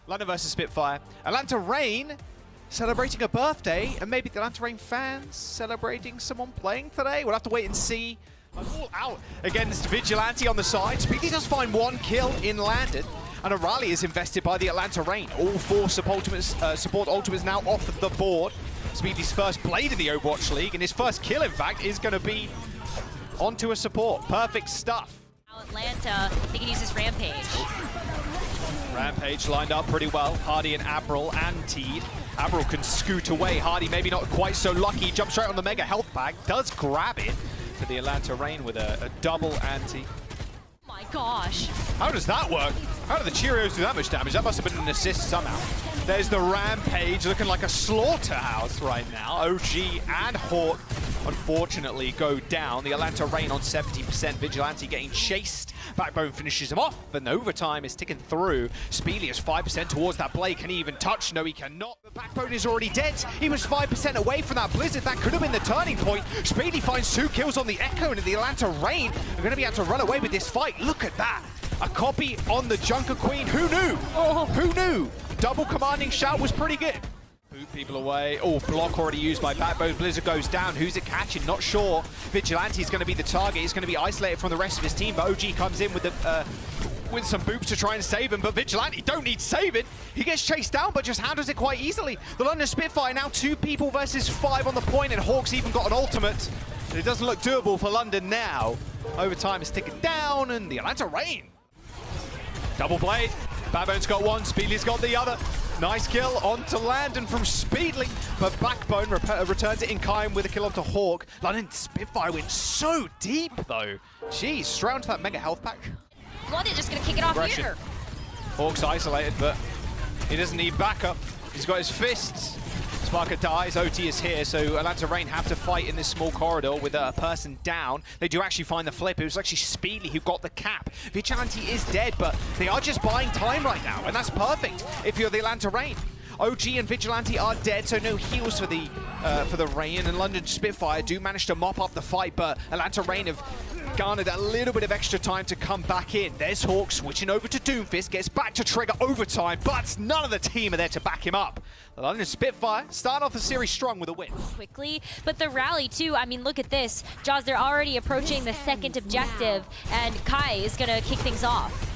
London versus Spitfire. Atlanta Reign celebrating a birthday, and maybe the Atlanta Reign fans celebrating someone playing today. We'll have to wait and see. All out against Vigilante on the side. Speedy does find one kill in landed, and a rally is invested by the Atlanta Reign. All four support ultimates now off the board. Speedy's first blade in the Overwatch League, and his first kill, in fact, is going to be onto a support. Perfect stuff. Atlanta, he can use his Rampage. Rampage lined up pretty well. Hardy and Admiral and Teed. Admiral can scoot away. Hardy maybe not quite so lucky. Jumps right on the mega health pack. Does grab it for the Atlanta Reign with a double anti. Oh my gosh. How does that work? How do the Cheerios do that much damage? That must have been an assist somehow. There's the Rampage looking like a slaughterhouse right now. OG and Hawk unfortunately go down. The Atlanta Reign on 70%. Vigilante getting chased. Backbone finishes him off, and overtime is ticking through. Speedy is 5% towards that blade. Can he even touch? No, he cannot. The Backbone is already dead. He was 5% away from that Blizzard. That could have been the turning point. Speedy finds 2 kills on the Echo, and the Atlanta Reign are going to be able to run away with this fight. Look at that. A copy on the Junker Queen. Who knew? Oh, who knew? Double commanding shout was pretty good. Boot people away. Oh, block already used by Backbone. Blizzard goes down. Who's it catching? Not sure. Vigilante is going to be the target. He's going to be isolated from the rest of his team, but OG comes in with the with some boops to try and save him, but Vigilante don't need saving. He gets chased down, but just handles it quite easily. The London Spitfire now 2 people versus 5 on the point, and Hawk's even got an ultimate. But it doesn't look doable for London now. Overtime is ticking down, and the Atlanta Reign. Double blade. Backbone's got one, Speedly's got the other. Nice kill onto Landon from Speedly, but Backbone returns it in kind with a kill onto Hawk. London Spitfire went so deep though. Jeez, straight onto that mega health pack. London just gonna kick it off here. Hawk's isolated, but he doesn't need backup. He's got his fists. Sparker dies, OT is here, so Atlanta Reign have to fight in this small corridor with a person down. They do actually find the flip. It was actually Speedly who got the cap. Vigilante is dead, but they are just buying time right now, and that's perfect if you're the Atlanta Reign. OG and Vigilante are dead, so no heals for the Reign, and London Spitfire do manage to mop up the fight, but Atlanta Reign have garnered a little bit of extra time to come back in. There's Hawk switching over to Doomfist, gets back to trigger overtime, but none of the team are there to back him up. The London Spitfire start off the series strong with a win. Quickly, but the rally too, I mean, look at this. Jaws, they're already approaching the second objective, and Kai is gonna kick things off.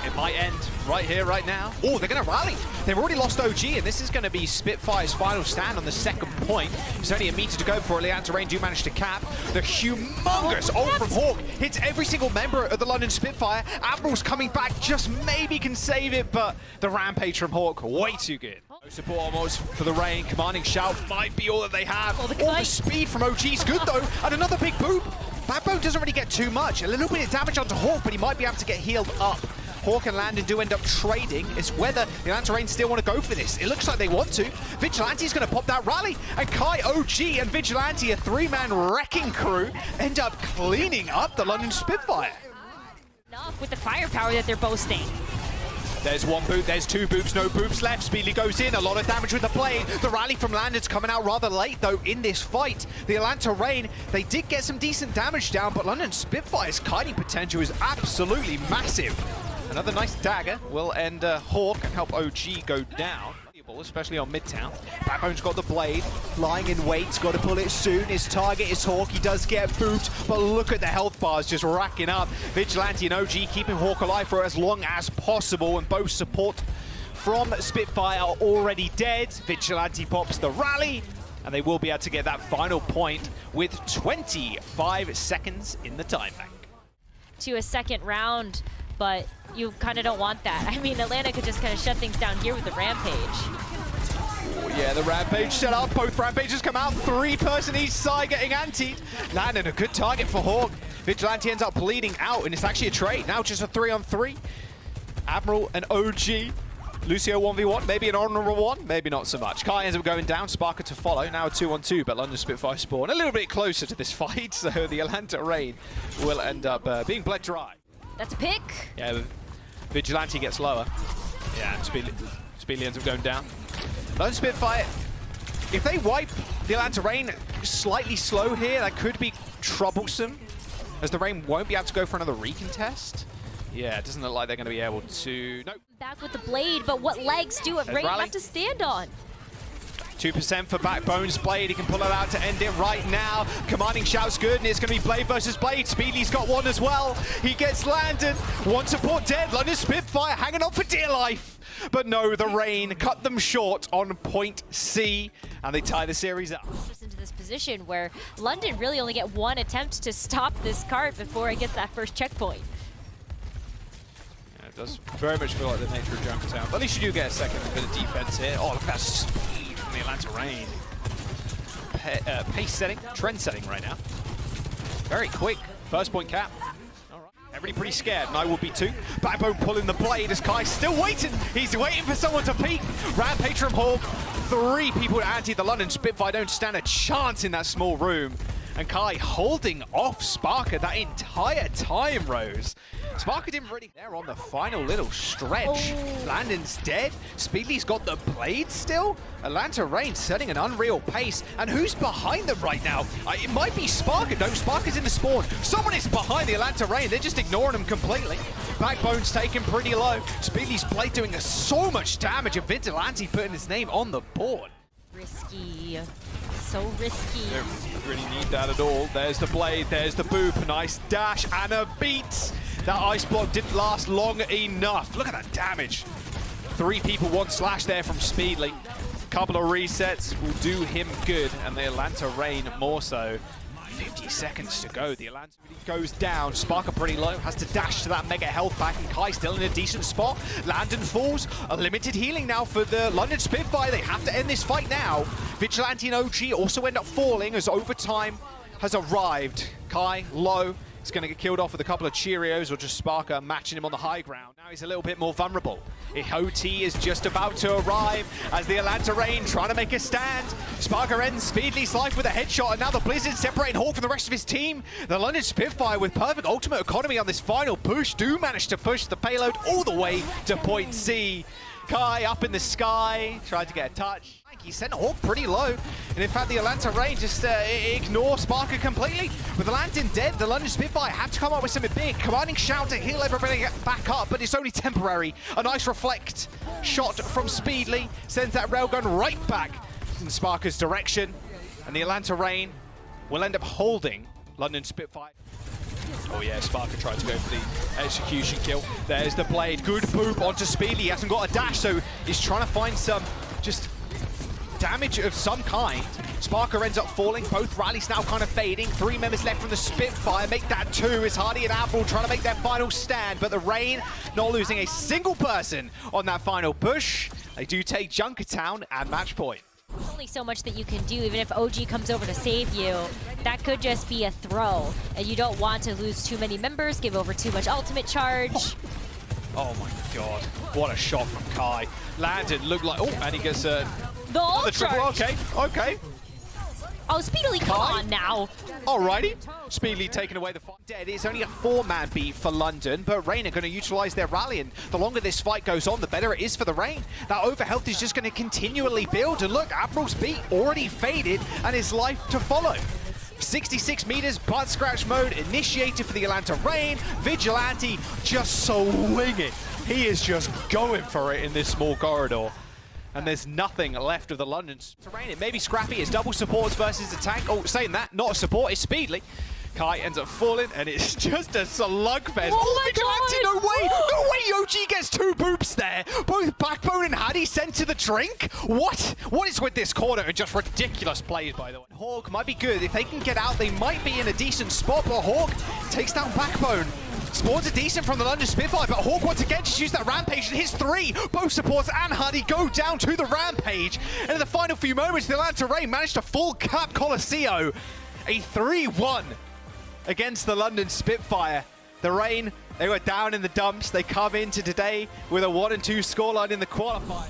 It might end right here, right now. Oh, they're going to rally. They've already lost OG, and this is going to be Spitfire's final stand on the second point. There's only a meter to go for it. Atlanta Reign do manage to cap. The humongous ult from Hawk hits every single member of the London Spitfire. Admiral's coming back, just maybe can save it, but the Rampage from Hawk, way too good. No support almost for the Reign. Commanding shout might be all that they have. All the speed from OG is good, though, and another big boop. Backbone doesn't really get too much. A little bit of damage onto Hawk, but he might be able to get healed up. Hawk and Landon do end up trading. It's whether the Atlanta Reign still want to go for this. It looks like they want to. Vigilante's going to pop that rally. And Kai, OG, and Vigilante, a 3-man wrecking crew, end up cleaning up the London Spitfire. Enough with the firepower that they're boasting. There's one boot, there's 2 boops, no boops left. Speedly goes in, a lot of damage with the blade. The rally from Landon's coming out rather late, though, in this fight. The Atlanta Reign, they did get some decent damage down, but London Spitfire's kiting potential is absolutely massive. Another nice dagger will end Hawk and help OG go down, especially on Midtown. Backbone's got the blade, lying in wait, got to pull it soon. His target is Hawk, he does get booped, but look at the health bars just racking up. Vigilante and OG keeping Hawk alive for as long as possible, and both support from Spitfire are already dead. Vigilante pops the rally, and they will be able to get that final point with 25 seconds in the time bank. To a second round, but you kind of don't want that. I mean, Atlanta could just kind of shut things down here with the Rampage. Oh, yeah, the Rampage set up. Both Rampages come out. 3-person each side getting antied. Landon, a good target for Hawk. Vigilante ends up bleeding out, and it's actually a trade. Now just a 3-on-3. Admiral and OG. Lucio 1v1, maybe an honorable one, maybe not so much. Kai ends up going down, Sparker to follow. Now a 2-on-2, but London Spitfire spawn a little bit closer to this fight, so the Atlanta Reign will end up being bled dry. That's a pick. Yeah, Vigilante gets lower. Yeah, and Speedly ends up going down. London Spitfire, if they wipe the Atlanta Reign slightly slow here, that could be troublesome, as the Reign won't be able to go for another recontest. Yeah, it doesn't look like they're going to be able to... Nope. Back with the blade, but what legs do Reign have to stand on? 2% for Backbone's Blade. He can pull it out to end it right now. Commanding shout's good, and it's going to be Blade versus Blade. Speedly's got one as well. He gets landed. One support dead. London Spitfire hanging on for dear life. But no, the Reign cut them short on point C, and they tie the series up. Just into this position where London really only get one attempt to stop this cart before it gets that first checkpoint. Yeah, it does very much feel like the nature of Junkertown. But at least you do get a second bit of defense here. Oh, look at that speed from the Atlanta Reign. Pace setting, trend setting right now. Very quick. First point cap. Everybody pretty scared, and I will be too. Backbone pulling the blade as Kai's still waiting. He's waiting for someone to peek. Rampage from Hawk. 3 people to anti. The London Spitfire don't stand a chance in that small room. And Kai holding off Sparker that entire time, Rose. Sparker didn't really... They're on the final little stretch. Oh. Landon's dead. Speedly's got the blade still. Atlanta Reign setting an unreal pace. And who's behind them right now? It might be Sparker. No, Sparker's in the spawn. Someone is behind the Atlanta Reign. They're just ignoring them completely. Backbone's taken pretty low. Speedly's blade doing so much damage. And Vigilante putting his name on the board. Risky. So risky. Don't really need that at all. There's the blade, there's the boop, nice dash and a beat. That ice block didn't last long enough. Look at that damage. 3 people, 1 slash there from Speedly. Couple of resets will do him good, and the Atlanta Reign more so. 50 seconds to go. The Atlanta goes down. Sparker pretty low, has to dash to that mega health pack, and Kai still in a decent spot. Landon falls. A limited healing now for the London Spitfire. They have to end this fight now. Vigilante and OG also end up falling as overtime has arrived. Kai low. He's going to get killed off with a couple of Cheerios or just Sparker matching him on the high ground. Now he's a little bit more vulnerable. OT is just about to arrive as the Atlanta Reign trying to make a stand. Sparker ends Speedly's life with a headshot, and now the Blizzard separating Hawk from the rest of his team. The London Spitfire with perfect ultimate economy on this final push do manage to push the payload all the way to point C. Kai up in the sky, tried to get a touch. He sent Hawk pretty low, and in fact the Atlanta Reign just ignore Sparker completely. With the Landon dead, the London Spitfire have to come up with something big. Commanding shout to heal everybody back up, but it's only temporary. A nice reflect shot from Speedly sends that railgun right back in Sparker's direction, and the Atlanta Reign will end up holding London Spitfire. Oh yeah, Sparker tried to go for the execution kill. There's the blade, good boop onto Speedly. He hasn't got a dash, so he's trying to find some just damage of some kind. Sparker ends up falling. Both rallies now kind of fading. 3 members left from the Spitfire. Make that 2 as Hardy and Apple trying to make their final stand. But the Reign not losing a single person on that final push. They do take Junkertown and match point. There's only so much that you can do, even if OG comes over to save you. That could just be a throw. And you don't want to lose too many members, give over too much ultimate charge. Oh my god. What a shot from Kai. Landon looked like... Oh, and he gets the ult triple. charge. Okay. Oh, Speedily, come on now. Alrighty. Speedily taking away the fight. Dead. It's only a 4-man beat for London, but Reign are going to utilize their rally, and the longer this fight goes on, the better it is for the Reign. That overhealth is just going to continually build, and look, April's beat already faded, and his life to follow. 66 meters, butt scratch mode initiated for the Atlanta Reign. Vigilante just swinging. He is just going for it in this small corridor. And there's nothing left of the London terrain. It may be scrappy. It's double supports versus a tank. Oh, saying that, not a support, it's Speedly. Kai ends up falling, and it's just a slugfest. Oh Vigilante, no way! No way OG gets 2 boops there! Both Backbone and Hattie sent to the drink? What? What is with this corner? And just ridiculous plays, by the way. Hawk might be good. If they can get out, they might be in a decent spot, but Hawk takes down Backbone. Spawns are decent from the London Spitfire, but Hawk once again just used that Rampage and hits 3. Both supports and Hardy go down to the Rampage. And in the final few moments, the Atlanta Reign managed to full cap Colosseo. A 3-1 against the London Spitfire. The Reign, they were down in the dumps. They come into today with a 1-2 scoreline in the qualifier.